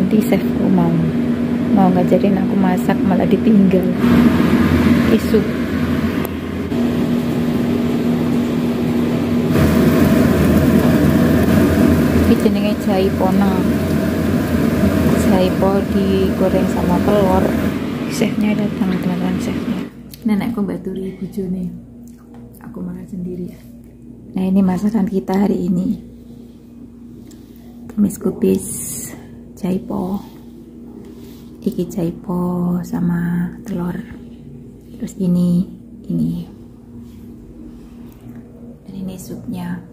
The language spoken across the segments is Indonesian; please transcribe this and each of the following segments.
nanti chefku mau ngajarin aku masak malah ditinggal. Isu. Ini jenenge jaipo digoreng sama telur. Chefnya datang, teman-teman, chefnya. Nenekku baturi bojone. Aku makan sendiri. Nah, ini masakan kita hari ini. Tumis kubis jaipo. Iki jaipo sama telur. Terus ini. Dan ini supnya.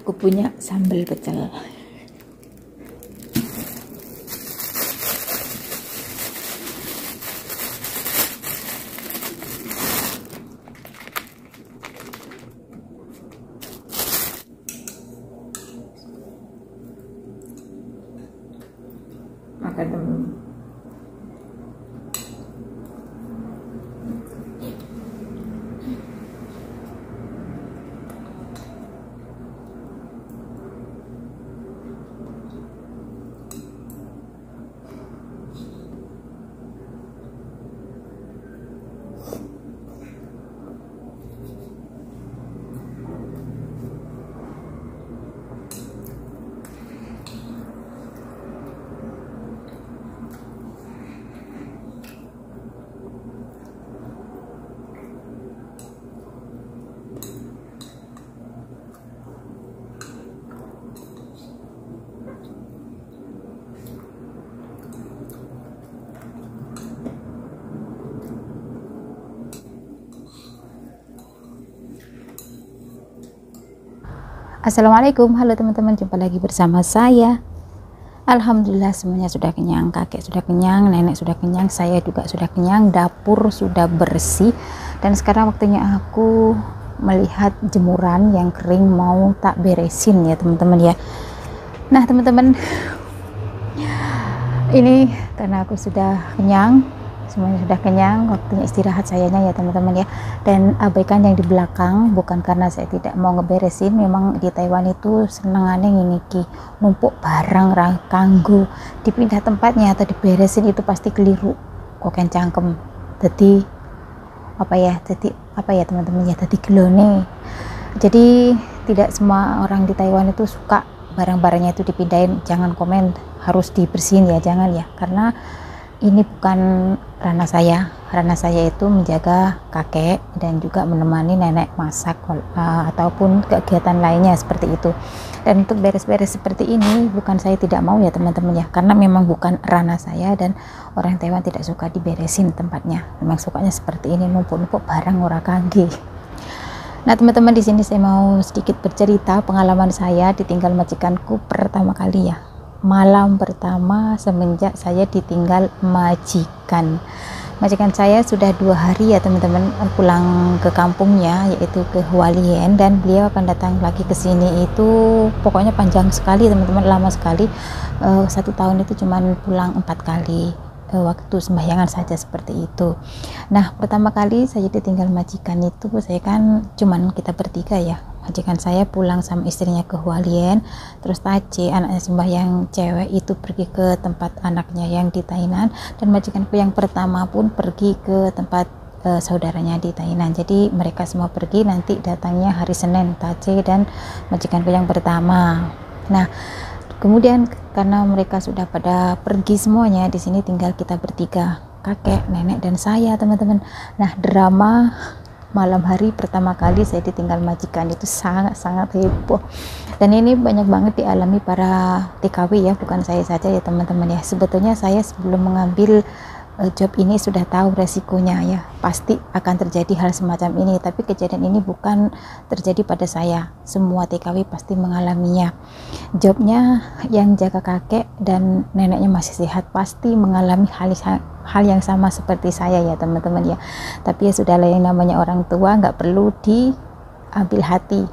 Aku punya sambal pecel. Makan dulu. Assalamualaikum, halo teman-teman, jumpa lagi bersama saya. Alhamdulillah semuanya sudah kenyang, kakek sudah kenyang, nenek sudah kenyang, saya juga sudah kenyang, dapur sudah bersih. Dan sekarang waktunya aku melihat jemuran yang kering mau tak beresin ya teman-teman ya. Nah teman-teman, ini karena aku sudah kenyang, semuanya sudah kenyang, waktunya istirahat sayanya ya teman-teman ya. Dan abaikan yang di belakang, bukan karena saya tidak mau ngeberesin, memang di Taiwan itu senengannya ini numpuk barang kanggo dipindah tempatnya atau diberesin itu pasti keliru kok cangkem. Jadi apa ya teman-teman ya, jadi gelone. Jadi tidak semua orang di Taiwan itu suka barang-barangnya itu dipindahin. Jangan komen harus dibersihin ya, jangan ya, karena ini bukan ranah saya. Ranah saya itu menjaga kakek dan juga menemani nenek masak ataupun kegiatan lainnya seperti itu. Dan untuk beres-beres seperti ini bukan saya tidak mau ya teman-teman ya, karena memang bukan ranah saya dan orang Taiwan tidak suka diberesin tempatnya. Memang sukanya seperti ini, numpuk-numpuk barang ora kangge. Nah teman-teman, di sini saya mau sedikit bercerita pengalaman saya ditinggal majikanku pertama kali ya. Malam pertama semenjak saya ditinggal majikan saya sudah 2 hari ya teman-teman pulang ke kampungnya, yaitu ke Hualien, dan beliau akan datang lagi ke sini itu pokoknya panjang sekali teman-teman, lama sekali. 1 tahun itu cuman pulang 4 kali waktu sembahyangan saja seperti itu. Nah pertama kali saya ditinggal majikan itu, saya kan cuman kita bertiga ya, majikan saya pulang sama istrinya ke Hualien, terus Tace anaknya sembahyang cewek itu pergi ke tempat anaknya yang di Tainan, dan majikanku yang pertama pun pergi ke tempat saudaranya di Tainan. Jadi mereka semua pergi, nanti datangnya hari Senin Tace dan majikanku yang pertama. Nah kemudian karena mereka sudah pada pergi semuanya, di sini tinggal kita bertiga, kakek, nenek, dan saya teman-teman. Nah drama malam hari pertama kali saya ditinggal majikan itu sangat-sangat heboh, dan ini banyak banget dialami para TKW ya, bukan saya saja ya teman-teman ya. Sebetulnya saya sebelum mengambil job ini sudah tahu resikonya ya, pasti akan terjadi hal semacam ini, tapi kejadian ini bukan terjadi pada saya, semua TKW pasti mengalaminya. Jobnya yang jaga kakek dan neneknya masih sehat pasti mengalami hal yang sama seperti saya ya teman-teman ya. Tapi ya sudahlah, yang namanya orang tua nggak perlu diambil hati,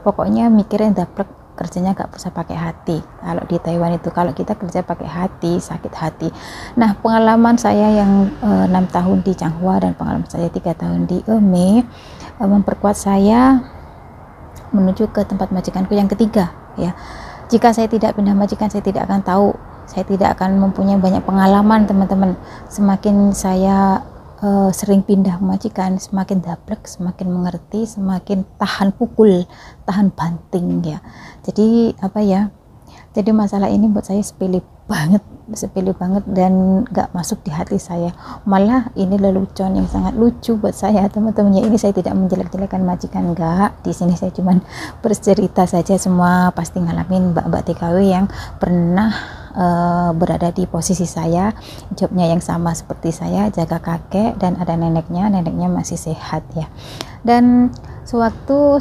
pokoknya mikirin dapet kerjanya nggak usah pakai hati. Kalau di Taiwan itu kalau kita kerja pakai hati sakit hati. Nah pengalaman saya yang 6 tahun di Changhua dan pengalaman saya 3 tahun di Eme memperkuat saya menuju ke tempat majikanku yang ketiga ya. Jika saya tidak pindah majikan, saya tidak akan tahu, saya tidak akan mempunyai banyak pengalaman teman-teman. Semakin saya sering pindah majikan, semakin dablek, semakin mengerti, semakin tahan pukul, tahan banting ya. Jadi apa ya, jadi masalah ini buat saya sepele banget dan gak masuk di hati saya. Malah ini lelucon yang sangat lucu buat saya teman-teman ya. Ini saya tidak menjelek-jelekan majikan, enggak. Di sini saya cuman bercerita saja. Semua pasti ngalamin mbak-mbak TKW yang pernah berada di posisi saya, jobnya yang sama seperti saya, jaga kakek dan ada neneknya masih sehat ya. Dan sewaktu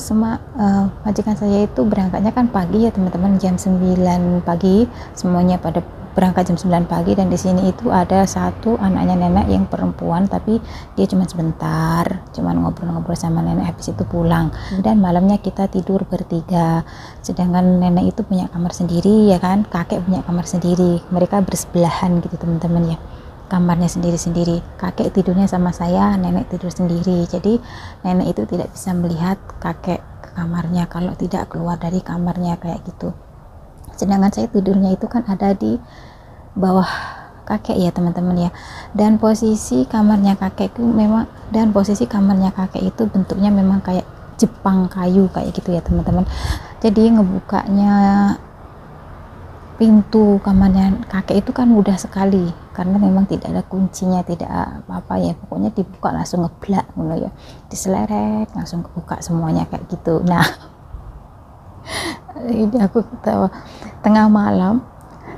majikan saya itu berangkatnya kan pagi ya teman-teman, jam 9 pagi, semuanya pada berangkat jam 9 pagi. Dan di sini itu ada satu anaknya nenek yang perempuan, tapi dia cuma sebentar, cuma ngobrol-ngobrol sama nenek, habis itu pulang. Dan malamnya kita tidur bertiga, sedangkan nenek itu punya kamar sendiri ya kan, kakek punya kamar sendiri, mereka bersebelahan gitu teman-teman ya, kamarnya sendiri-sendiri. Kakek tidurnya sama saya, nenek tidur sendiri. Jadi nenek itu tidak bisa melihat kakek ke kamarnya kalau tidak keluar dari kamarnya kayak gitu. Sedangkan saya tidurnya itu kan ada di bawah kakek ya teman-teman ya. Dan posisi kamarnya kakek itu bentuknya memang kayak Jepang kayu kayak gitu ya teman-teman. Jadi ngebukanya pintu kamarnya kakek itu kan mudah sekali, karena memang tidak ada kuncinya, tidak apa ya, pokoknya dibuka langsung ngeblak gitu ya, diseleret langsung kebuka semuanya kayak gitu. Nah ini aku ketawa, tengah malam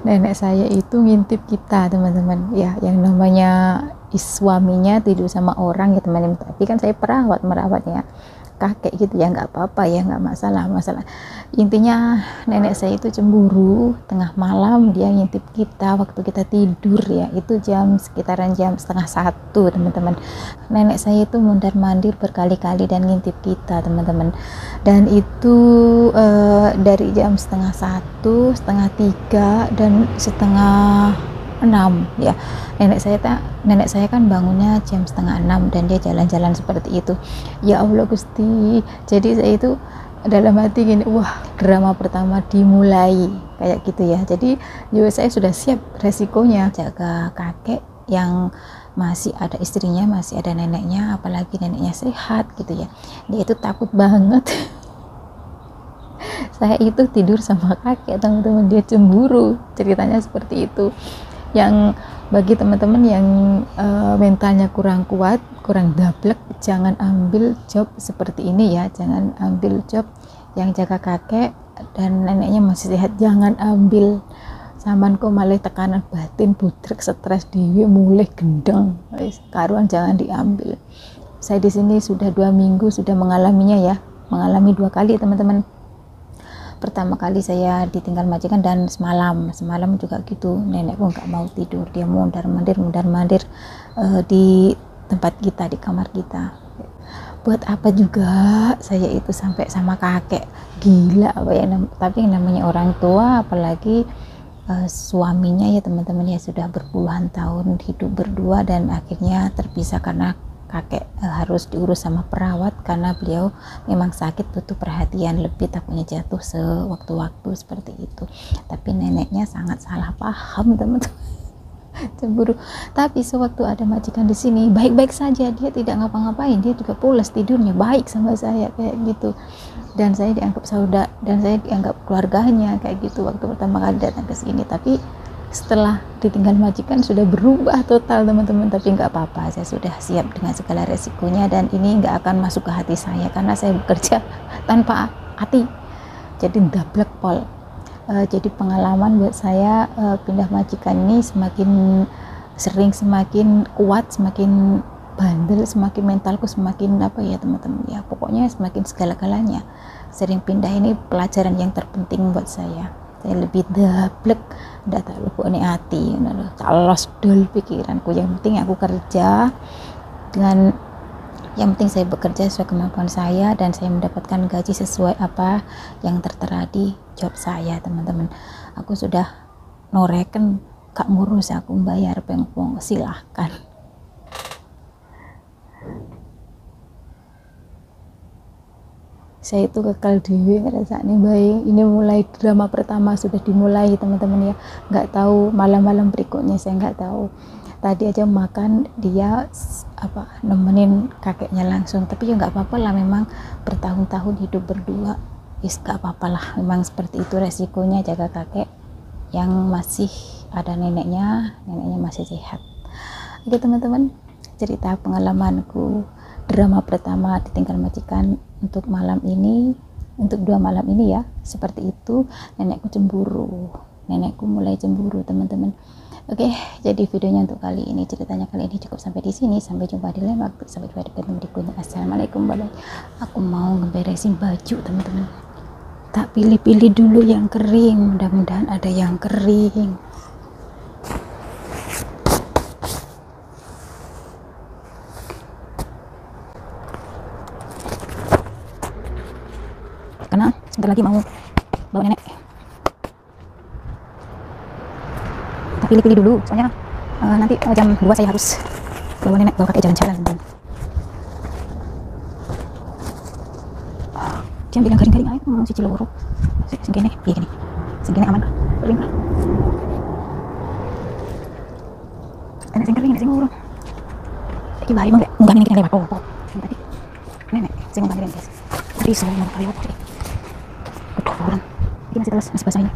nenek saya itu ngintip kita teman-teman ya, yang namanya suaminya tidur sama orang ya teman-teman, tapi kan saya merawatnya kakek gitu ya, nggak apa-apa ya, nggak masalah. Intinya nenek saya itu cemburu, tengah malam dia ngintip kita waktu kita tidur ya, itu sekitaran jam setengah 1 teman-teman. Nenek saya itu mondar-mandir berkali-kali dan ngintip kita teman-teman. Dan itu dari jam setengah 1, setengah 3 dan setengah 6 ya. Nenek saya kan bangunnya jam setengah 6 dan dia jalan-jalan seperti itu. Ya Allah Gusti, jadi saya itu dalam hati gini, wah drama pertama dimulai kayak gitu ya. Jadi juga saya sudah siap resikonya, jaga kakek yang masih ada istrinya, masih ada neneknya, apalagi neneknya sehat gitu ya. Dia itu takut banget saya itu tidur sama kakek teman-teman, dia cemburu, ceritanya seperti itu. Yang bagi teman-teman yang mentalnya kurang kuat, kurang dablek, jangan ambil job seperti ini ya, jangan ambil job yang jaga kakek dan neneknya masih sehat, jangan ambil. Saman kok malah tekanan batin, budrek, stres dewe, mulai gendeng, karuan jangan diambil. Saya di sini sudah 2 minggu sudah mengalaminya ya, mengalami 2 kali teman-teman. Pertama kali saya ditinggal majikan dan semalam juga gitu, nenekku nggak mau tidur, dia mondar-mandir di tempat kita, di kamar kita. Buat apa juga saya itu sampai sama kakek, gila apa ya. Tapi namanya orang tua, apalagi suaminya ya teman-teman ya, sudah berpuluhan tahun hidup berdua dan akhirnya terpisah karena kakek harus diurus sama perawat karena beliau memang sakit, butuh perhatian lebih, takutnya jatuh sewaktu-waktu seperti itu. Tapi neneknya sangat salah paham teman-teman, cemburu. Tapi sewaktu ada majikan di sini baik-baik saja, dia tidak ngapa-ngapain, dia juga pulas tidurnya, baik sama saya kayak gitu. Dan saya dianggap saudara dan saya dianggap keluarganya kayak gitu waktu pertama kali datang ke sini. Tapi setelah ditinggal majikan sudah berubah total teman-teman. Tapi nggak apa-apa, saya sudah siap dengan segala resikonya dan ini nggak akan masuk ke hati saya karena saya bekerja tanpa hati, jadi dablek pol. Jadi pengalaman buat saya pindah majikan ini semakin sering, semakin kuat, semakin bandel, semakin mentalku semakin apa ya teman-teman ya, pokoknya semakin segala-galanya. Sering pindah ini pelajaran yang terpenting buat saya lebih dablek, ndak tak lebokne ati ngono lho, calos dol pikiranku. Yang penting aku kerja dengan, yang penting saya bekerja sesuai kemampuan saya dan saya mendapatkan gaji sesuai apa yang tertera di job saya teman-teman. Aku sudah noreken, gak ngurus aku bayar pengpong, silahkan. saya itu kekal dewi ngerasanya baik. Ini mulai drama pertama sudah dimulai teman-teman ya, nggak tahu malam-malam berikutnya saya nggak tahu. Tadi aja makan dia nemenin kakeknya langsung, tapi ya nggak apa-apa lah, memang bertahun-tahun hidup berdua, nggak apa-apa lah, memang seperti itu resikonya jaga kakek yang masih ada neneknya masih sehat. Oke teman-teman, cerita pengalamanku drama pertama ditinggal majikan untuk malam ini, untuk 2 malam ini ya, seperti itu. Nenekku mulai cemburu teman-teman. Oke, jadi videonya untuk kali ini, ceritanya kali ini cukup sampai di sini. Sampai jumpa di lain waktu, sampai jumpa di video berikutnya. Assalamualaikum warahmatullahi wabarakatuh. Aku mau ngeberesin baju teman-teman, tak pilih-pilih dulu yang kering, mudah-mudahan ada yang kering. Karena sebentar lagi mau bawa nenek, tak pilih-pilih dulu soalnya nanti jam 2 saya harus bawa nenek, bawa kakek jalan-jalan teman-teman. Jangan bilang kering-kering aja, si ciloro segini, iya gini, segini aman kering lah. Nenek sing kering, nenek sing urung iki bae mong munggah ini lewat tadi nenek sing munggah guys, tapi semua mau lewat sih. Aduh, ini masih terus, masih basah ini.